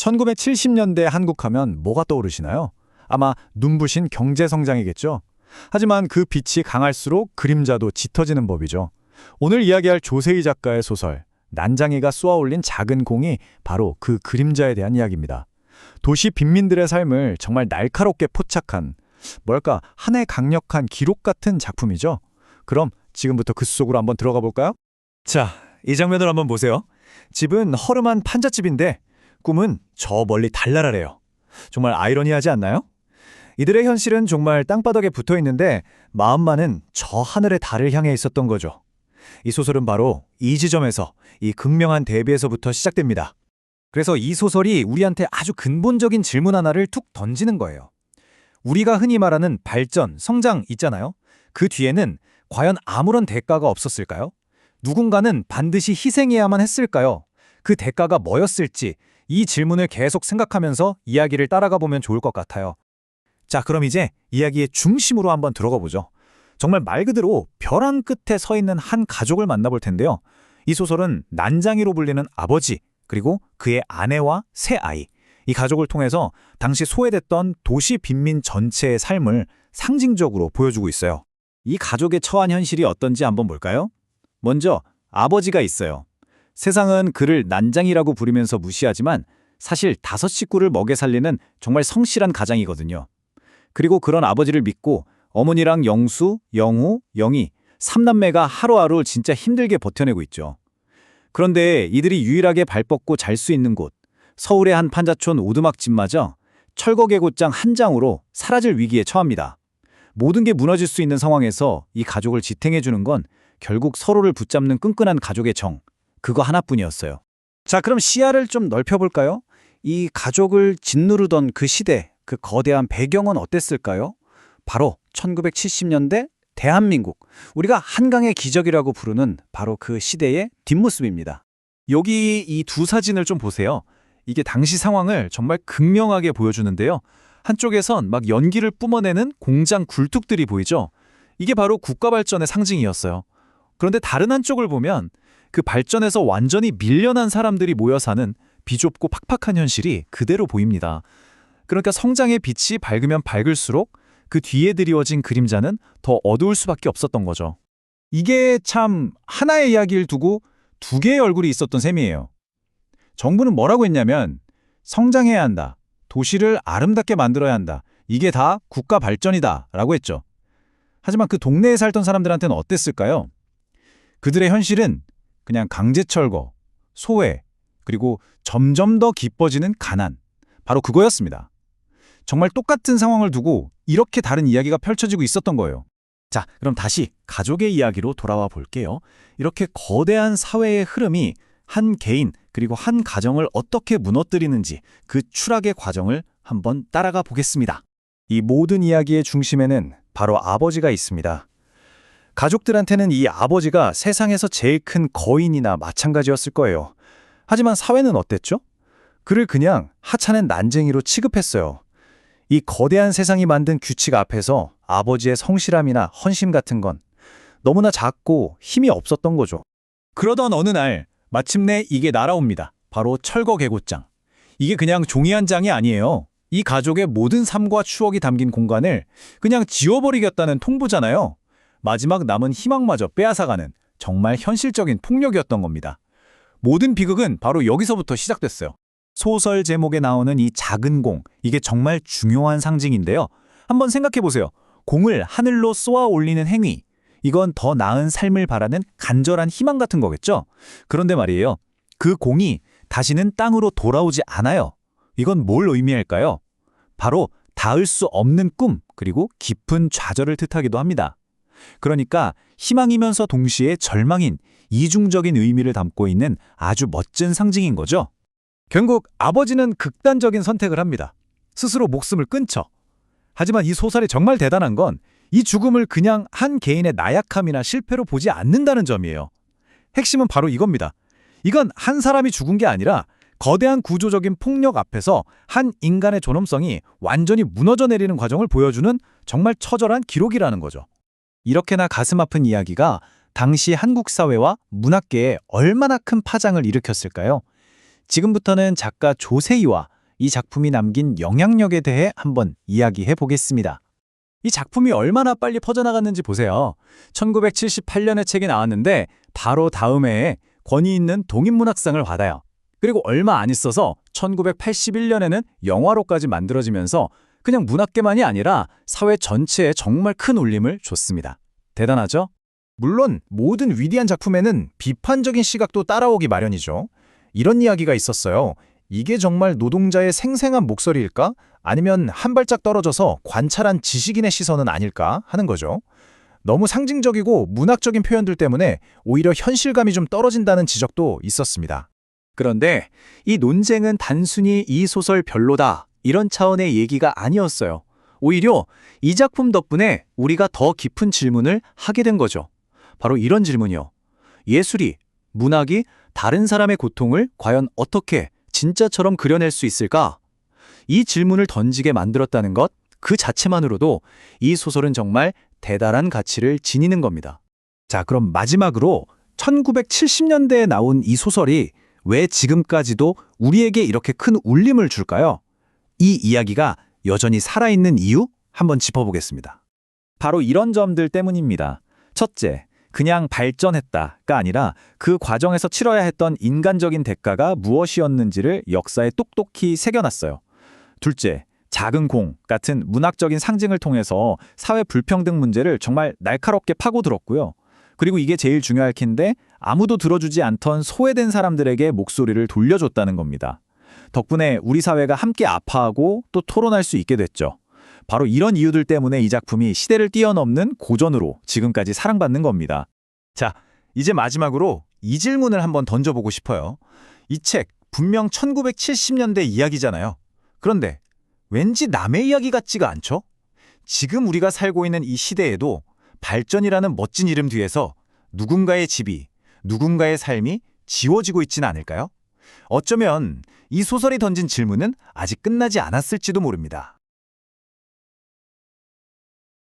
1970년대 한국 하면 뭐가 떠오르시나요? 아마 눈부신 경제 성장이겠죠. 하지만 그 빛이 강할수록 그림자도 짙어지는 법이죠. 오늘 이야기할 조세희 작가의 소설 난장이가 쏘아올린 작은 공이 바로 그 그림자에 대한 이야기입니다. 도시 빈민들의 삶을 정말 날카롭게 포착한 뭘까 한해 강력한 기록 같은 작품이죠. 그럼 지금부터 그 속으로 한번 들어가 볼까요? 자, 이 장면을 한번 보세요. 집은 허름한 판잣집인데 꿈은 저 멀리 달나라래요. 정말 아이러니하지 않나요? 이들의 현실은 정말 땅바닥에 붙어 있는데 마음만은 저 하늘의 달을 향해 있었던 거죠. 이 소설은 바로 이 지점에서 이 극명한 대비에서부터 시작됩니다. 그래서 이 소설이 우리한테 아주 근본적인 질문 하나를 툭 던지는 거예요. 우리가 흔히 말하는 발전, 성장 있잖아요. 그 뒤에는 과연 아무런 대가가 없었을까요? 누군가는 반드시 희생해야만 했을까요? 그 대가가 뭐였을지 이 질문을 계속 생각하면서 이야기를 따라가 보면 좋을 것 같아요. 자, 그럼 이제 이야기의 중심으로 한번 들어가 보죠. 정말 말 그대로 벼랑 끝에 서 있는 한 가족을 만나볼 텐데요. 이 소설은 난장이로 불리는 아버지, 그리고 그의 아내와 세 아이, 이 가족을 통해서 당시 소외됐던 도시 빈민 전체의 삶을 상징적으로 보여주고 있어요. 이 가족의 처한 현실이 어떤지 한번 볼까요? 먼저 아버지가 있어요. 세상은 그를 난장이라고 부르면서 무시하지만 사실 5식구를 먹여 살리는 정말 성실한 가장이거든요. 그리고 그런 아버지를 믿고 어머니랑 영수, 영호, 영희, 3남매가 하루하루 진짜 힘들게 버텨내고 있죠. 그런데 이들이 유일하게 발 뻗고 잘 수 있는 곳, 서울의 한 판자촌 오두막집마저 철거개고장 한 장으로 사라질 위기에 처합니다. 모든 게 무너질 수 있는 상황에서 이 가족을 지탱해주는 건 결국 서로를 붙잡는 끈끈한 가족의 정, 그거 하나뿐이었어요. 자, 그럼 시야를 좀 넓혀볼까요? 이 가족을 짓누르던 그 시대, 그 거대한 배경은 어땠을까요? 바로 1970년대 대한민국, 우리가 한강의 기적이라고 부르는 바로 그 시대의 뒷모습입니다. 여기 이 두 사진을 좀 보세요. 이게 당시 상황을 정말 극명하게 보여주는데요. 한쪽에선 막 연기를 뿜어내는 공장 굴뚝들이 보이죠? 이게 바로 국가 발전의 상징이었어요. 그런데 다른 한쪽을 보면 그 발전에서 완전히 밀려난 사람들이 모여 사는 비좁고 팍팍한 현실이 그대로 보입니다. 그러니까 성장의 빛이 밝으면 밝을수록 그 뒤에 드리워진 그림자는 더 어두울 수밖에 없었던 거죠. 이게 참 하나의 이야기를 두고 두 개의 얼굴이 있었던 셈이에요. 정부는 뭐라고 했냐면 성장해야 한다. 도시를 아름답게 만들어야 한다. 이게 다 국가 발전이다 라고 했죠. 하지만 그 동네에 살던 사람들한테는 어땠을까요? 그들의 현실은 그냥 강제철거, 소외, 그리고 점점 더 깊어지는 가난. 바로 그거였습니다. 정말 똑같은 상황을 두고 이렇게 다른 이야기가 펼쳐지고 있었던 거예요. 자, 그럼 다시 가족의 이야기로 돌아와 볼게요. 이렇게 거대한 사회의 흐름이 한 개인 그리고 한 가정을 어떻게 무너뜨리는지 그 추락의 과정을 한번 따라가 보겠습니다. 이 모든 이야기의 중심에는 바로 아버지가 있습니다. 가족들한테는 이 아버지가 세상에서 제일 큰 거인이나 마찬가지였을 거예요. 하지만 사회는 어땠죠? 그를 그냥 하찮은 난쟁이로 취급했어요. 이 거대한 세상이 만든 규칙 앞에서 아버지의 성실함이나 헌심 같은 건 너무나 작고 힘이 없었던 거죠. 그러던 어느 날 마침내 이게 날아옵니다. 바로 철거개고장. 이게 그냥 종이 한 장이 아니에요. 이 가족의 모든 삶과 추억이 담긴 공간을 그냥 지워버리겠다는 통보잖아요. 마지막 남은 희망마저 빼앗아가는 정말 현실적인 폭력이었던 겁니다. 모든 비극은 바로 여기서부터 시작됐어요. 소설 제목에 나오는 이 작은 공, 이게 정말 중요한 상징인데요. 한번 생각해보세요. 공을 하늘로 쏘아 올리는 행위, 이건 더 나은 삶을 바라는 간절한 희망 같은 거겠죠? 그런데 말이에요. 그 공이 다시는 땅으로 돌아오지 않아요. 이건 뭘 의미할까요? 바로 닿을 수 없는 꿈, 그리고 깊은 좌절을 뜻하기도 합니다. 그러니까 희망이면서 동시에 절망인 이중적인 의미를 담고 있는 아주 멋진 상징인 거죠. 결국 아버지는 극단적인 선택을 합니다. 스스로 목숨을 끊죠. 하지만 이 소설이 정말 대단한 건 이 죽음을 그냥 한 개인의 나약함이나 실패로 보지 않는다는 점이에요. 핵심은 바로 이겁니다. 이건 한 사람이 죽은 게 아니라 거대한 구조적인 폭력 앞에서 한 인간의 존엄성이 완전히 무너져 내리는 과정을 보여주는 정말 처절한 기록이라는 거죠. 이렇게나 가슴 아픈 이야기가 당시 한국 사회와 문학계에 얼마나 큰 파장을 일으켰을까요? 지금부터는 작가 조세희와 이 작품이 남긴 영향력에 대해 한번 이야기해 보겠습니다. 이 작품이 얼마나 빨리 퍼져나갔는지 보세요. 1978년에 책이 나왔는데 바로 다음 해에 권위 있는 독립문학상을 받아요. 그리고 얼마 안 있어서 1981년에는 영화로까지 만들어지면서 그냥 문학계만이 아니라 사회 전체에 정말 큰 울림을 줬습니다. 대단하죠? 물론 모든 위대한 작품에는 비판적인 시각도 따라오기 마련이죠. 이런 이야기가 있었어요. 이게 정말 노동자의 생생한 목소리일까? 아니면 한 발짝 떨어져서 관찰한 지식인의 시선은 아닐까 하는 거죠. 너무 상징적이고 문학적인 표현들 때문에 오히려 현실감이 좀 떨어진다는 지적도 있었습니다. 그런데 이 논쟁은 단순히 이 소설 별로다 이런 차원의 얘기가 아니었어요. 오히려 이 작품 덕분에 우리가 더 깊은 질문을 하게 된 거죠. 바로 이런 질문이요. 예술이, 문학이 다른 사람의 고통을 과연 어떻게 진짜처럼 그려낼 수 있을까? 이 질문을 던지게 만들었다는 것, 그 자체만으로도 이 소설은 정말 대단한 가치를 지니는 겁니다. 자, 그럼 마지막으로 1970년대에 나온 이 소설이 왜 지금까지도 우리에게 이렇게 큰 울림을 줄까요? 이 이야기가 여전히 살아있는 이유 한번 짚어보겠습니다. 바로 이런 점들 때문입니다. 첫째, 그냥 발전했다가 아니라 그 과정에서 치러야 했던 인간적인 대가가 무엇이었는지를 역사에 똑똑히 새겨놨어요. 둘째, 작은 공 같은 문학적인 상징을 통해서 사회 불평등 문제를 정말 날카롭게 파고들었고요. 그리고 이게 제일 중요할 텐데 아무도 들어주지 않던 소외된 사람들에게 목소리를 돌려줬다는 겁니다. 덕분에 우리 사회가 함께 아파하고 또 토론할 수 있게 됐죠. 바로 이런 이유들 때문에 이 작품이 시대를 뛰어넘는 고전으로 지금까지 사랑받는 겁니다. 자, 이제 마지막으로 이 질문을 한번 던져보고 싶어요. 이 책 분명 1970년대 이야기잖아요. 그런데 왠지 남의 이야기 같지가 않죠? 지금 우리가 살고 있는 이 시대에도 발전이라는 멋진 이름 뒤에서 누군가의 집이, 누군가의 삶이 지워지고 있지는 않을까요? 어쩌면 이 소설이 던진 질문은 아직 끝나지 않았을지도 모릅니다.